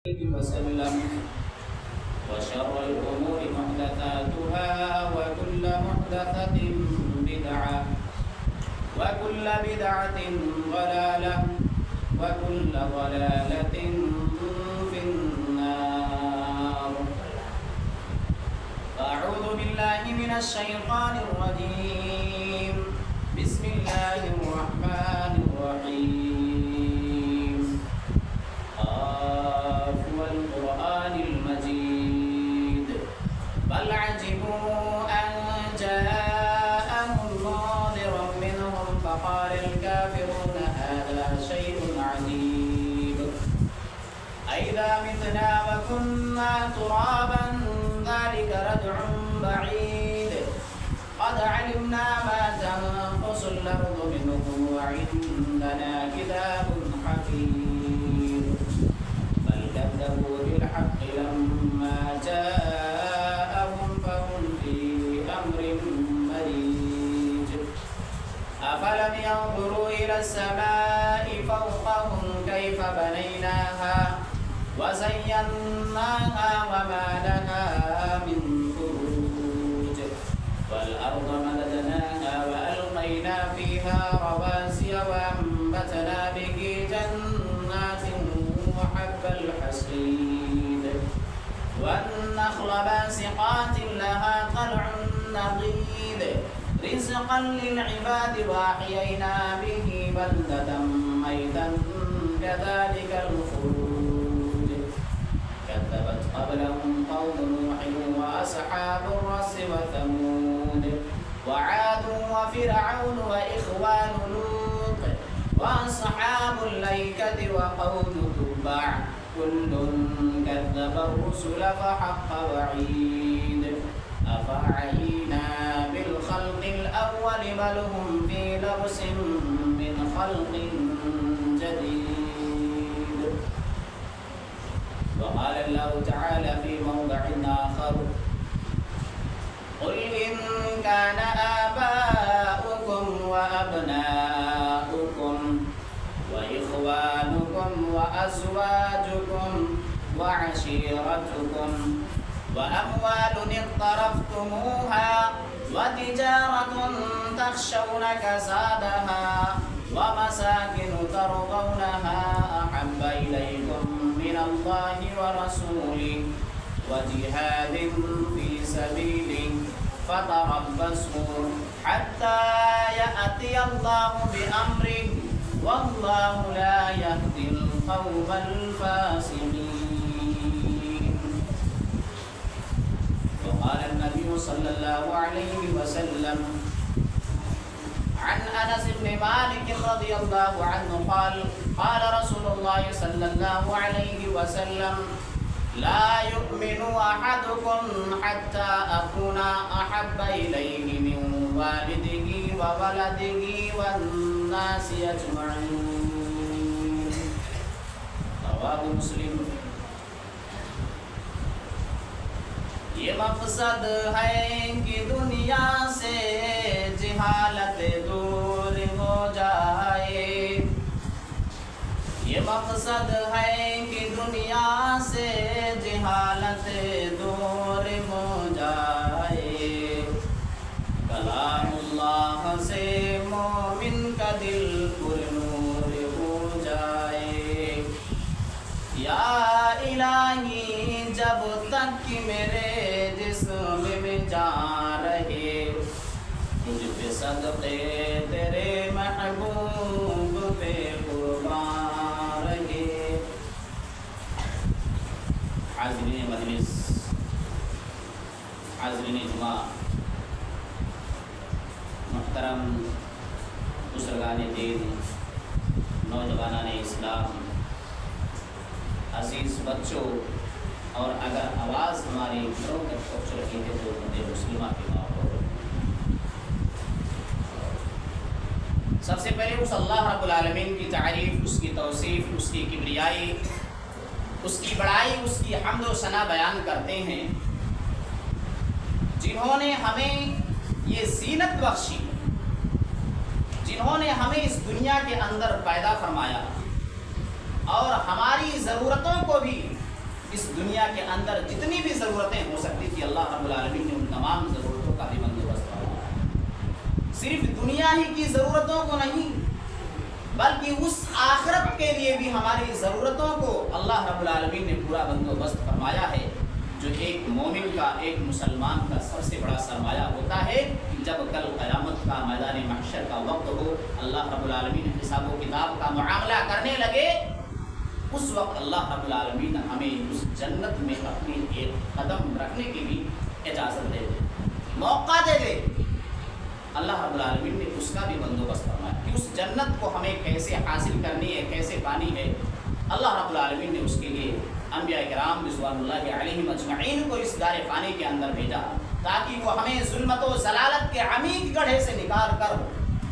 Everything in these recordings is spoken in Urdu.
وسلم وشر الأمور محدثاتها وكل محدثة بدعة وكل بدعة ضلالة وكل ضلالة في النار. أعوذ بالله من الشيطان الرجيم. بسم الله الرحمن الرحيم. قاف والقرآن المجيد بل عجبوا أن جاءهم ناظر منهم فقال الكافرون هذا شيء عجيب أئذا متنا وكنا ترابا ذلك رجع بعيد قد علمنا ما تنقص الأرض منهم وعندنا كتاب حفيظ بل كذبوا بالحق لما جاءهم فهم في أمر مريج أفلم ينظروا إلى السماء فوقهم كيف بنيناها وزيناها وما لها من فروج والأرض مددناها وألقينا فيها رواسي وأنبتنا به جنات وحب الحصيد والنخل باسقات لها طلع نضيد رزقا للعباد وأحيينا به بلدة ميتا كذلك الخروج كذبت قبلهم قوم نوح وأصحاب الرس وثمود وعاد وفرعون وإخوان لوط وأصحاب الأيكة وقوم تبع كل كذب الرسل فحق وعيد أفعينا بالخلق الأول بل هم في لبس من خلق جديد. وقال الله تعالى في موضع آخر قل إن كان آباؤكم وأبناؤكم وإخوانكم وأزواجكم وعشيرتكم وأموال اقترفتموها وتجارة تخشون كسادها ومساكن ترضونها أحب إليكم من الله ورسوله وجهاد في سبيله فتربصوا حتى يأتي الله بأمره والله لا يهدي القوم الفاسقين. وقال النبي صلى الله عليه وسلم عن أنس بن مالك رضي الله عنه قال قال رسول الله صلى الله عليه وسلم لا يؤمن أحدكم حتى أكون أحب إليه من والده وولده والناس أجمعين. رواه مسلم. یہ مقصد ہے کہ دنیا سے جہالت دور ہو جائے. یہ مقصد ہے کہ دنیا سے جہالت دور ہو جائے. کلام اللہ سے مومن کا دل پر نور ہو جائے. یا الہی جب تک کہ میرے جسم میں جان رہے تجھ پہ صدقے تیرے محبوب پہ قربان رہے. حاضرین مجلس، حاضرین اجماع، محترم بزرگان دین، نوجوانان اسلام، عزیز بچوں، اور اگر آواز ہماری گھروں تک پہنچ رہی ہے تو امت مسلمہ کے ماں ہو. سب سے پہلے اس اللہ رب العالمین کی تعریف، اس کی توصیف، اس کی کبریائی، اس کی بڑائی، اس کی حمد و ثنا بیان کرتے ہیں جنہوں نے ہمیں یہ زینت بخشی، جنہوں نے ہمیں اس دنیا کے اندر پیدا فرمایا اور ہماری ضرورتوں کو بھی اس دنیا کے اندر جتنی بھی ضرورتیں ہو سکتی تھی اللہ رب العالمین نے ان تمام ضرورتوں کا بھی بندوبست فرمایا۔ صرف دنیا ہی کی ضرورتوں کو نہیں بلکہ اس آخرت کے لیے بھی ہماری ضرورتوں کو اللہ رب العالمین نے پورا بندوبست فرمایا ہے، جو ایک مومن کا، ایک مسلمان کا سب سے بڑا سرمایہ ہوتا ہے کہ جب کل قیامت کا میدان محشر کا وقت ہو، اللہ رب العالمین حساب و کتاب کا معاملہ کرنے لگے، اس وقت اللہ رب العالمین ہمیں اس جنت میں اپنی ایک قدم رکھنے کی بھی اجازت دے دے، موقع دے دے۔ اللہ رب العالمین نے اس کا بھی بندوبست فرمایا کہ اس جنت کو ہمیں کیسے حاصل کرنی ہے، کیسے پانی ہے۔ اللہ رب العالمین نے اس کے لیے انبیاء کرام رضوان اللہ علیہم اجمعین کو اس دار فانی کے اندر بھیجا تاکہ وہ ہمیں ظلمت و ضلالت کے عمیق گڑھے سے نکال کر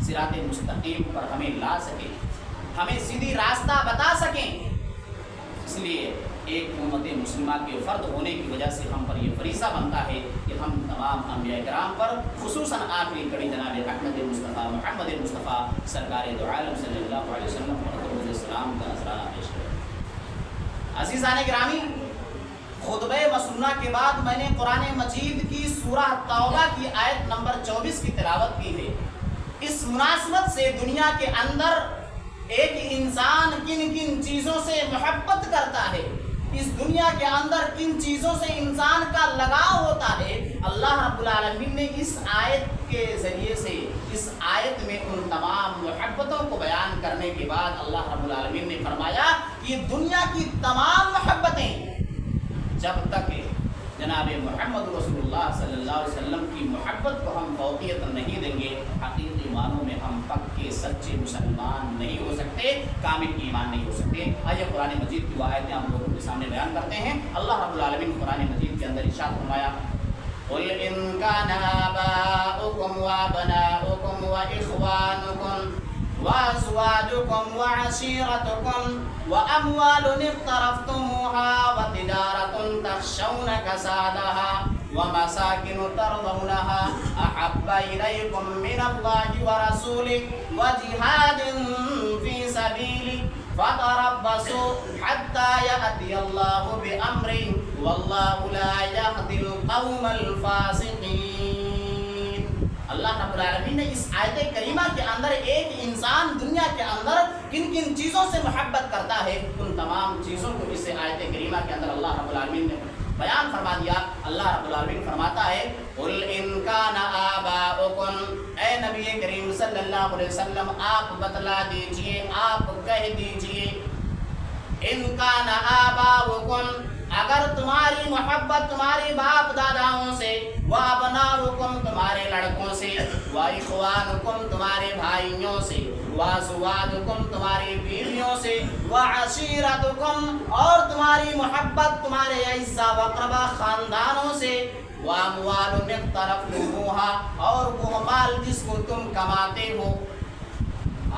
صراط مستقیم پر ہمیں لا سکیں، ہمیں سیدھی راستہ بتا سکیں۔ اس لیے ایک امت مسلمہ کے فرد ہونے کی وجہ سے ہم پر یہ فریضہ بنتا ہے کہ ہم تمام انبیاء کرام پر، خصوصاً آخری کڑی جناب احمد مصطفیٰ محمد مصطفیٰ سرکار دو عالم صلی اللہ علیہ وسلم علیہ السلام کا نذرانہ پیش کریں۔ عزیزان گرامی، خطبہ مسنونہ کے بعد میں نے قرآن مجید کی سورہ توبہ کی آیت نمبر 24 کی تلاوت کی ہے۔ اس مناسبت سے دنیا کے اندر ایک انسان کن کن چیزوں سے محبت کرتا ہے، اس دنیا کے اندر کن چیزوں سے انسان کا لگاؤ ہوتا ہے، اللہ رب العالمین نے اس آیت کے ذریعے سے، اس آیت میں ان تمام محبتوں کو بیان کرنے کے بعد اللہ رب العالمین نے فرمایا کہ دنیا کی تمام محبتیں جب تک جناب محمد رسول اللہ صلی اللہ علیہ وسلم کی محبت کو ہم فوقیت نہیں دیں گے، حقیقی معنوں میں ہم پکے سچے مسلمان نہیں ہو سکتے، کامل ایمان نہیں ہو سکتے۔ آئیے قرآن مجید کی وہ آیتیں ہم لوگوں کے سامنے بیان کرتے ہیں۔ اللہ رب العالمین قرآن مجید کے اندر ارشاد فرمایا، قُلْ إِنْ كَانَ آبَاؤُكُمْ وَأَبْنَاؤُكُمْ وَإِخْوَانُكُمْ وَأَزْوَاجُكُمْ وَعَشِيرَتُكُمْ وَأَمْوَالٌ اقْتَرَفْتُمُوهَا وَتِجَارَةٌ تَخْشَوْنَ كَسَادَهَا وَمَسَاكِنُ تَرْضَوْنَهَا أَحَبَّ إِلَيْكُم مِّنَ اللَّهِ وَرَسُولِهِ وَجِهَادٍ فِي سَبِيلِهِ فَتَرَبَّصُوا حَتَّى يَأْتِيَ اللَّهُ بِأَمْرِهِ وَاللَّهُ لَا يَهْدِي الْقَوْمَ الْفَاسِقِينَ۔ اللہ رب العالمین نے اس آیت کریمہ کے اندر ایک انسان دنیا کے اندر کن کن چیزوں سے محبت کرتا ہے، ان تمام چیزوں کو اس آیت کریمہ کے اندر اللہ رب العالمین نے بیان فرما دیا۔ اللہ رب العالمین فرماتا ہے، قُلْ إِنْ كَانَ آبَاؤُكُمْ، اے نبی کریم صلی اللہ علیہ وسلم آپ بتلا دیجئے، آپ کہہ دیجئے، إِنْ كَانَ آبَاؤُكُمْ، اگر تمہاری محبت تمہارے باپ داداؤں سے، وَأَبْنَاؤُكُمْ تمہارے لڑکوں سے، وَإِخْوَانُكُمْ تمہارے بھائیوں سے، وَأَزْوَاجُكُمْ تمہاری بیویوں سے، وَعَشِيرَتُكُمْ اور تمہاری محبت تمہارے اعزا وقربا خاندانوں سے، وَأَمْوَالٌ اقْتَرَفْتُمُوهَا اور وہ مال جس کو تم کماتے ہو۔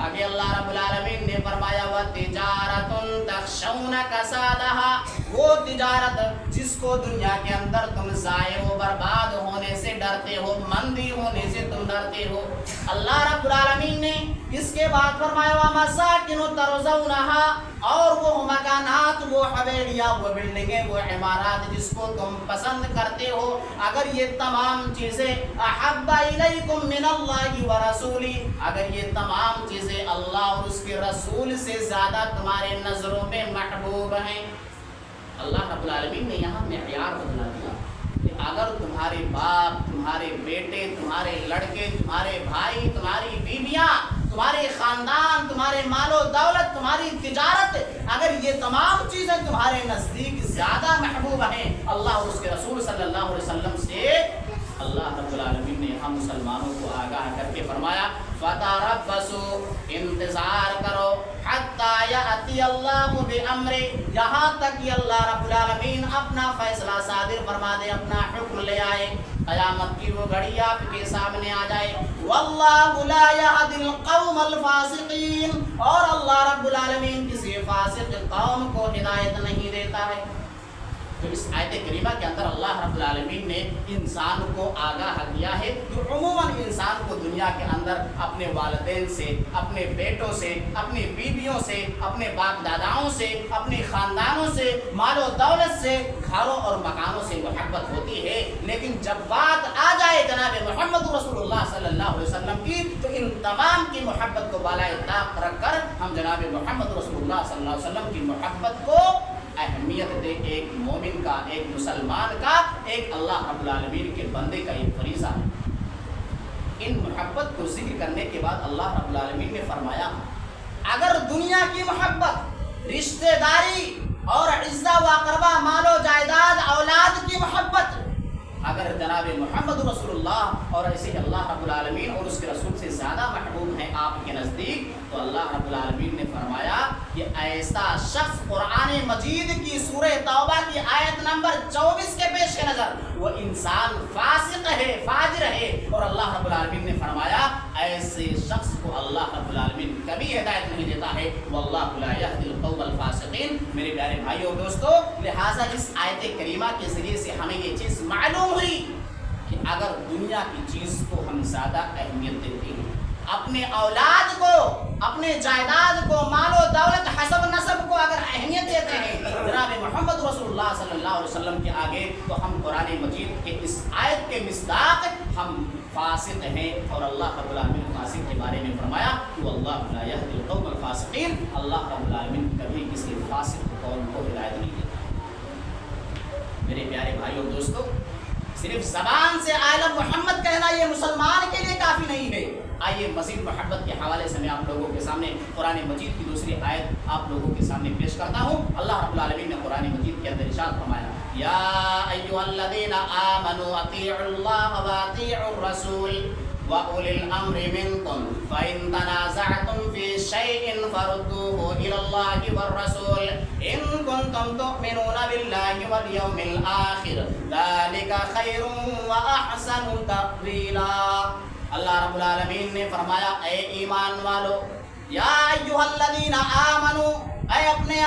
آگے اللہ رب العالمین نے فرمایا وَتِجَارَةٌ تَخْشَوْنَ كَسَادَهَا، وہ تجارت جس کو دنیا کے اندر تم ضائع و برباد ہونے سے ڈرتے ہو، مندی ہونے سے تم ڈرتے ہو۔ اللہ رب العالمین نے اس کے بعد فرمایا وَمَسَاكِنُ تَرْضَوْنَهَا اور وہ مکانات، وہ حویلیاں، وہ بلڈنگیں، وہ عمارات جس کو تم پسند کرتے ہو، اگر یہ تمام چیزیں احب الیکم من اللہ ورسولہ، اگر یہ تمام چیزیں اللہ اور اس کے رسول سے زیادہ تمہارے نظروں میں محبوب ہیں، اللہ رب العالمین نے یہاں معیار بدلا دیا کہ اگر تمہارے باپ، تمہارے بیٹے، تمہارے لڑکے، تمہارے بھائی، تمہاری بیویاں، تمہارے خاندان، تمہارے مال و دولت، تمہاری تجارت، اگر یہ تمام چیزیں تمہارے نزدیک زیادہ محبوب ہیں اللہ اور اس کے رسول صلی اللہ علیہ وسلم سے، اللہ رب العالمین نے ہم مسلمانوں کو آگاہ کر کے فرمایا فَتَرَبَّصُوا انتظار کرو حَتَّى يَأْتِيَ اللَّهُ بِأَمْرِهِ یہاں تک کہ اللہ رب العالمین اپنا فیصلہ صادر فرما دے، اپنا حکم لے آئے، قیامت کی وہ گھڑی آپ کے سامنے آ جائے۔ وَاللَّهُ لَا يَهْدِي الْقَوْمَ الْفَاسِقِينَ اور اللہ رب العالمین کسی فاسق قوم کو ہدایت نہیں دیتا ہے۔ تو اس آیت کریمہ کے اندر اللہ رب العالمین نے انسان کو آگاہ کیا ہے کہ عموماً انسان کو دنیا کے اندر اپنے والدین سے، اپنے بیٹوں سے، اپنی بیویوں سے، اپنے باپ داداؤں سے، اپنے خاندانوں سے، مال و دولت سے، گھروں اور مکانوں سے محبت ہوتی ہے، لیکن جب بات آ جائے جناب محمد رسول اللہ صلی اللہ علیہ وسلم کی تو ان تمام کی محبت کو بالائے طاق رکھ کر ہم جناب محمد رسول اللہ صلی اللہ علیہ وسلم کی محبت کو اہمیت دے۔ ایک مومن کا، ایک مسلمان کا، ایک اللہ رب العالمین کے بندے کا یہ فریضہ ہے۔ ان محبت کو ذکر کرنے کے بعد اللہ رب العالمین نے فرمایا اگر دنیا کی محبت، رشتہ داری اور عزت و اقربا، مال و جائیداد، اولاد کی محبت اگر جناب محمد رسول اللہ اور ایسے اللہ رب العالمین اور اس کے رسول سے زیادہ محبوب ہیں آپ کے نزدیک، تو اللہ رب العالمین نے فرمایا کہ ایسا شخص قرآن مجید کی سورہ توبہ کی آیت نمبر 24 کے پیش نظر وہ انسان فاسق ہے، فاجر ہے، اور اللہ رب العالمین نے فرمایا ایسے شخص کو اللہ رب العالمین کبھی ہدایت نہیں دیتا ہے، واللہ لا یہدی القوم الفاسقین۔ میرے پیارے بھائیو اور دوستو، لہٰذا اس آیت کریمہ کے ذریعے سے ہمیں یہ چیز معلوم ہوئی کہ اگر دنیا کی چیز کو ہم زیادہ اہمیت دیتے ہیں، اپنے اولاد کو، اپنے جائیداد کو، مال و دولت، حسب نسب کو اگر اہمیت دیتے ہیں جناب محمد رسول اللہ صلی اللہ علیہ وسلم کے آگے، تو ہم قرآن مجید کے اس آیت کے مصداق ہم فاسق ہیں، اور اللہ رب العالمین فاسق کے بارے میں فرمایا کہ واللہ لا یہدی القوم الفاسقین، اللہ رب العالمین کبھی کسی فاسق قوم کو ہدایت نہیں دیتا۔ میرے پیارے بھائیو اور دوستو، صرف زبان سے آئی لو محمد کہنا یہ مسلمان کے لیے کافی نہیں ہے۔ آئیے مزید محبت کے حوالے سے میں آپ لوگوں کے سامنے قرآن مجید کی دوسری آیت آپ لوگوں کے سامنے پیش کرتا ہوں۔ اللہ رب العالمین نے قرآن مجید کے اندر ارشاد فرمایا یا ایھا الذین آمنوا اطیعوا اللہ واطیعوا الرسول وَأُولِي الْأَمْرِ مِنْكُمْ فَإِنْ تَنَازَعْتُمْ فِي شَيْءٍ فَرُدُّوهُ إِلَى اللَّهِ وَالرَّسُولِ إِن كُنتُمْ تُؤْمِنُونَ بِاللَّهِ وَالْيَوْمِ الْآخِرِ ذَلِكَ خَيْرٌ وَأَحْسَنُ تَأْوِيلًا۔ اللہ رب العالمین نے فرمایا اے ایمان والو، یا ایھا الذین آمنوا، اے اپنے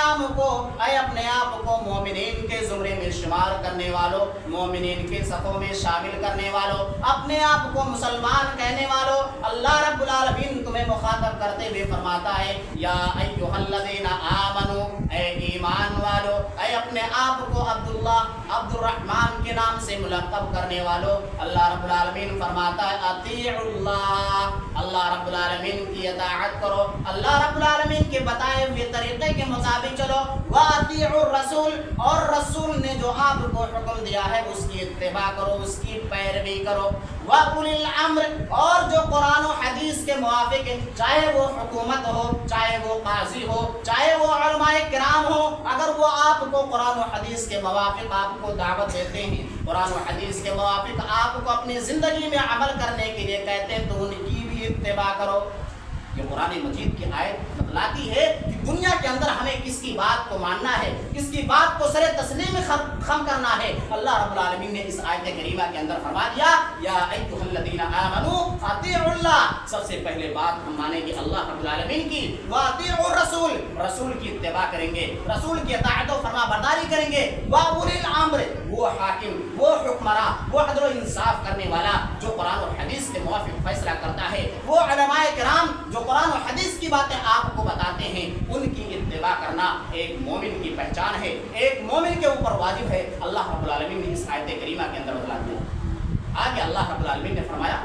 آپ کو مومنین کے زمرے میں شمار کرنے والوں، مومنین کے صفوں میں شامل کرنے والوں، اپنے آپ کو مسلمان کہنے والوں، اللہ رب العالمین تمہیں مخاطب کرتے ہوئے فرماتا ہے یا ایھا الذین آمنوا، اے ایمان والو، اے اپنے آپ کو عبداللہ، عبد الرحمن کے نام سے ملقب کرنے والوں، اللہ رب العالمین فرماتا ہے اطیعوا اللہ، اللہ رب العالمین کی اطاعت کرو، اللہ رب العالمین کے بتائے ہوئے طریقے کے مطابق چلو، وَأَطِيعُوا الرَّسُولَ، اور رسول نے جو آپ کو حکم دیا ہے اس کی اتباع کرو، اس کی پیروی کرو، وَأُولِي الْأَمْرِ، اور جو قرآن و حدیث کے موافق ہے، چاہے وہ حکومت ہو، چاہے وہ قاضی ہو، چاہے وہ علماء کرام ہو، اگر وہ آپ کو قرآن و حدیث کے موافق آپ کو دعوت دیتے ہیں، قرآن و حدیث کے موافق آپ کو اپنی زندگی میں عمل کرنے کے لیے کہتے ہیں تو ان کی بھی اتباع کرو۔ یہ قرآن مجید کی آیت بتلاتی ہے کہ دنیا کے اندر ہمیں کس کی بات کو ماننا ہے، کس کی بات کو سر تسلیم خم کرنا ہے۔ اللہ رب العالمین نے اس آیت کریمہ کے اندر فرما دیا یا ایھا الذین آمنوا اطیعوا اللہ، سب سے پہلے بات ہم مانیں گے اللہ رب العالمین کی، واطیعوا الرسول، رسول کی اتباع کریں گے، رسول کی اطاعت و فرما برداری کریں گے، واولی الامر، وہ حاکم، وہ حکمراں، وہ عدل و انصاف کرنے والا جو قرآن و حدیث کے موافق فیصلہ کرتا ہے، وہ علماء کرام جو قرآن و حدیث کی باتیں آپ کو بتاتے ہیں، ان کی اتباع کرنا ایک مومن کی پہچان ہے، ایک مومن کے اوپر واجب ہے۔ اللہ رب العالمین نے اس آیت کریمہ کے اندر بتلا دیا۔ آگے اللہ رب العالمین نے فرمایا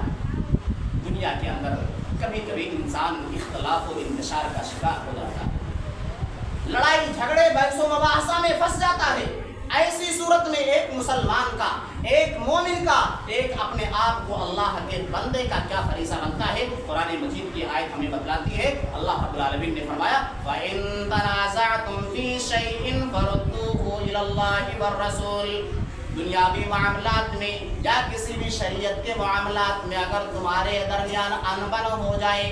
دنیا کے اندر کبھی کبھی انسان اختلاف و انتشار کا شکار ہو جاتا ہے، لڑائی جھگڑے بحث و مباحثہ میں پھنس جاتا ہے۔ ایسی صورت میں ایک مسلمان کا، ایک مومن کا، ایک اپنے آپ کو اللہ کے بندے کا کیا فریضہ بنتا ہے؟ قرآن مجید کی آیت ہمیں بتلاتی ہے۔ اللہ رب العالمین نے فرمایا فَإِن تَنَازَعْتُمْ فِي شَيْءٍ فَرُدُّوهُ إِلَى اللَّهِ وَالرَّسُولِ، دنیاوی معاملات میں یا کسی بھی شریعت کے معاملات میں اگر تمہارے درمیان انبن ہو جائے،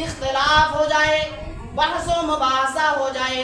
اختلاف ہو جائے، بحث و مباحثہ ہو جائے،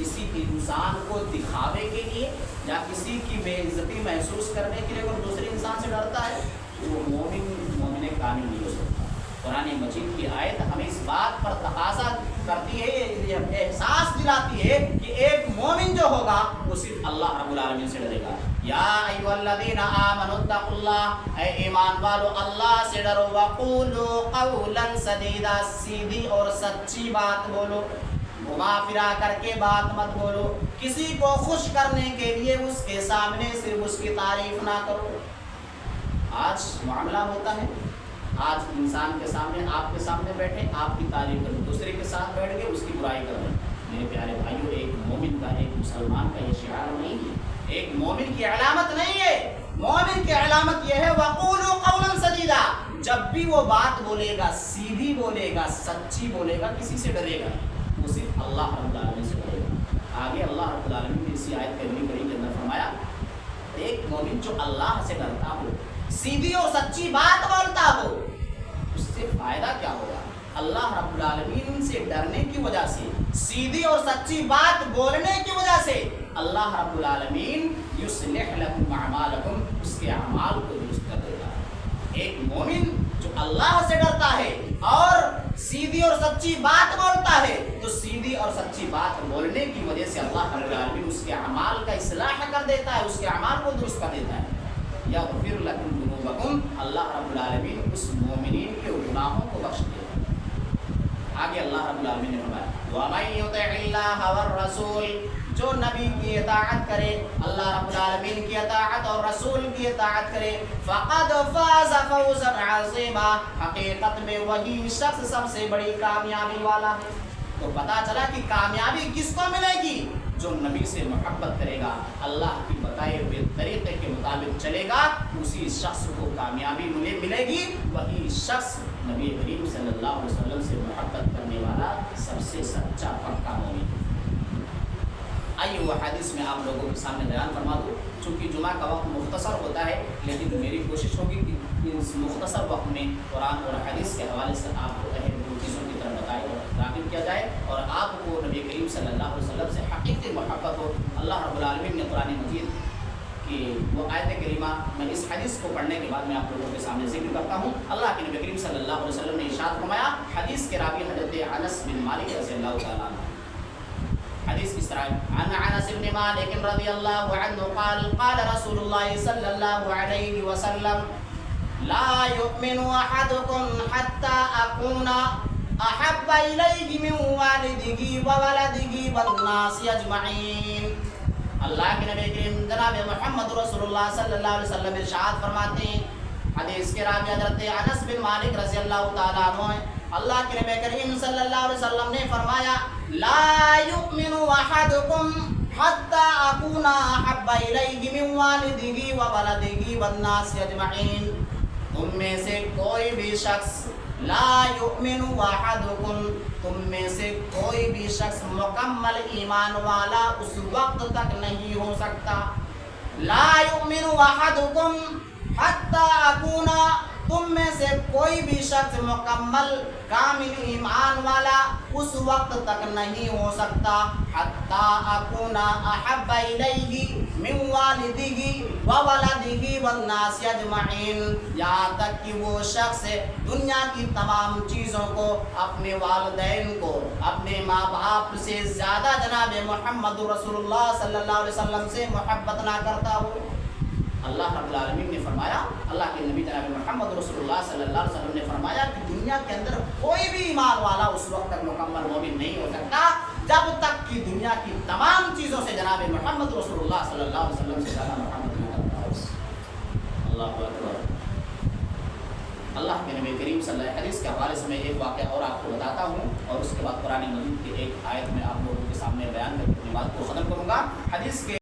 کسی انسان کو دکھاوے کے لیے یا کسی کی بے عزتی محسوس کرنے کے لیے اگر دوسرے انسان سے ڈرتا ہے تو وہ مومن کامل نہیں ہو سکتا۔ قرآن مجید کی آیت ہمیں اس بات پر تقاضا کرتی ہے، یہ احساس دلاتی ہے کہ ایک مومن جو ہوگا وہ صرف اللہ رب العالمین سے ڈرے گا۔ یا ایھا الذین آمنوا اتقوا اللہ، اے ایمان والو اللہ سے ڈرو، وقولوا قولا سدیدا، سیدھی اور سچی بات بولو، گھما پھرا کر کے بات مت بولو، کسی کو خوش کرنے کے لیے اس کے سامنے صرف اس کی تعریف نہ کرو۔ آج معاملہ ہوتا ہے، آج انسان کے سامنے، آپ کے سامنے بیٹھے آپ کی تعریف کریں، دوسرے کے ساتھ بیٹھ کے اس کی برائی کر رہے ہیں۔ میرے پیارے بھائیو، ایک مومن کا، ایک مسلمان کا یہ شعار نہیں ہے، ایک مومن کی علامت نہیں ہے۔ مومن کی علامت یہ ہے وقولوا قولا سدیدا، جب بھی وہ بات بولے گا سیدھی بولے گا، سچی بولے گا، کسی سے ڈرے گا، وہ صرف اللہ رب العالمین سے ڈرے گا۔ آگے اللہ رب العالمین نے اسی آیت کریم کے اندر فرمایا، ایک مومن جو اللہ سے ڈرتا ہو، سیدھی اور سچی بات بولتا ہو، اس سے فائدہ کیا ہوگا؟ اللہ رب العالمین سے ڈرنے کی وجہ سے، سیدھی اور سچی بات بولنے کی وجہ سے اللہ رب العالمین یصلح لکم اعمالکم، اس کے اعمال کو درست کر دے گا۔ ایک مومن جو اللہ سے ڈرتا ہے اور سیدھی اور سچی بات بولتا ہے تو سیدھی اور سچی بات بولنے کی وجہ سے اللہ رب العالمین اس کے اعمال کا اصلاح کر دیتا ہے، اس کے اعمال کو درست کر دیتا ہے۔ یغفر لکم ذنوبکم، اللہ رب العالمین اس مومنین کے گناہوں کو بخش دیتا ہے۔ آگے اللہ رب العالمین نے فرمایا وَمَن يُطِعِ اللَّهَ وَالرَّسُولَ، جو نبی کی اطاعت کرے، اللہ رب العالمین کی اطاعت اور رسول کی اطاعت کرے، فَقَدْ فَازَ فَوْزًا عَظِيمًا، حقیقت میں وہی شخص سب سے بڑی کامیابی والا ہے۔ تو پتہ چلا کہ کامیابی کس کو ملے گی؟ جو نبی سے محبت کرے گا، اللہ کی بتائے ہوئے طریقے کے مطابق چلے گا، اسی شخص کو کامیابی ملے گی۔ وہی شخص نبی کریم صلی اللہ علیہ وسلم سے محبت کرنے والا سب سے سچا پکا مومن۔ آئیے وہ حدیث میں آپ لوگوں کے سامنے بیان فرما دوں، چونکہ جمعہ کا وقت مختصر ہوتا ہے، لیکن میری کوشش ہوگی کہ اس مختصر وقت میں قرآن اور حدیث کے حوالے سے آپ کو اہم چیزوں کی طرف بتائے اور راغب کیا جائے اور آپ کو نبی کریم صلی اللہ علیہ وسلم سے حقیقی محبت ہو۔ اللہ رب العالمین نے قرآن مجید کی وہ آیت کریمہ، میں اس حدیث کو پڑھنے کے بعد میں آپ لوگوں کے سامنے ذکر کرتا ہوں۔ اللہ کے نبی کریم صلی اللہ علیہ وسلم نے ارشاد فرمایا، حدیث کے راوی حضرت انس بن مالک رضی اللہ تعالیٰ عنہ، حدیث اس طرح ہے، عن انس بن مالک رضی اللہ عنہ قال قال رسول اللہ صلی اللہ علیہ وسلم لا يؤمن احدكم حتى اكون احب الیہ من والدہ وولدہ والناس اجمعین۔ اللہ کے نبی کریم جناب محمد رسول اللہ صلی اللہ علیہ وسلم ارشاد فرماتے ہیں، حدیث کے راوی حضرت انس بن مالک رضی اللہ تعالیٰ عنہ ہیں، اللہ کے نبی کریم صلی اللہ علیہ وسلم نے فرمایا، لا یؤمن احدکم حتی اکون احب الیہ من والدہ وولدہ والناس اجمعین۔ تم میں سے کوئی بھی شخص، لا یؤمن احدکم، تم میں سے کوئی بھی شخص مکمل ایمان والا اس وقت تک نہیں ہو سکتا، لا یؤمن احدکم حتی اکون، تم میں سے کوئی بھی شخص مکمل کامل ایمان والا اس وقت تک نہیں ہو سکتا، حتی اکون احب الیہ من والدہ وولدہ والناس اجمعین، یہاں تک کہ وہ شخص دنیا کی تمام چیزوں کو، اپنے والدین کو، اپنے ماں باپ سے زیادہ جناب محمد رسول اللہ صلی اللہ علیہ وسلم سے محبت نہ کرتا ہو۔ اللہ رب العالمین نے فرمایا، اللہ کے نبی جناب محمد رسول اللہ صلی اللہ علیہ وسلم نے فرمایا کہ دنیا کے اندر کوئی بھی ایمان والا اس وقت تک مکمل مومن نہیں ہو سکتا جب تک کہ دنیا کی تمام چیزوں سے جناب محمد رسول اللہ صلی اللہ علیہ وسلم سے زیادہ محبت نہ کرتا ہو۔ اللہ اکبر۔ اللہ کے نبی کریم صلی اللہ علیہ وسلم حدیث کے حوالے سے میں ایک واقعہ اور آپ کو بتاتا ہوں اور اس کے بعد قرآن مجید کی ایک آیت میں آپ لوگوں کے سامنے بیان کر کے اپنی بات کو ختم کروں گا۔ حدیث کے